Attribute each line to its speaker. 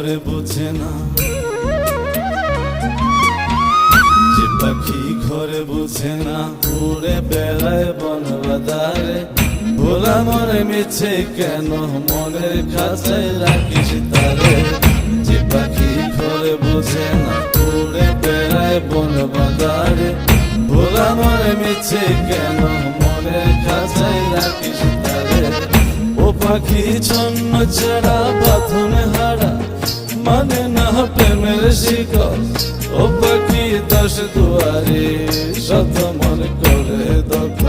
Speaker 1: ঘরে বোঝে না, যে পাখি ঘরে বোঝে না উড়ে বেড়ায় বন বাদারে। ভোলা মনে মিছে কেন মনের খাঁচায় রাখিস তারে, যে পাখি ঘরে বোঝে না উড়ে বেড়ায় বন বাদারে। ভোলা মনে মিছে কেন মনের খাঁচায় রাখিস তারে। ও পাখি ছন্ন ছাড়া বাঁধনে হারা, মানে না প্রেমের শিকল। ও পাখি 10 দুয়ারে শত মন করে দখল।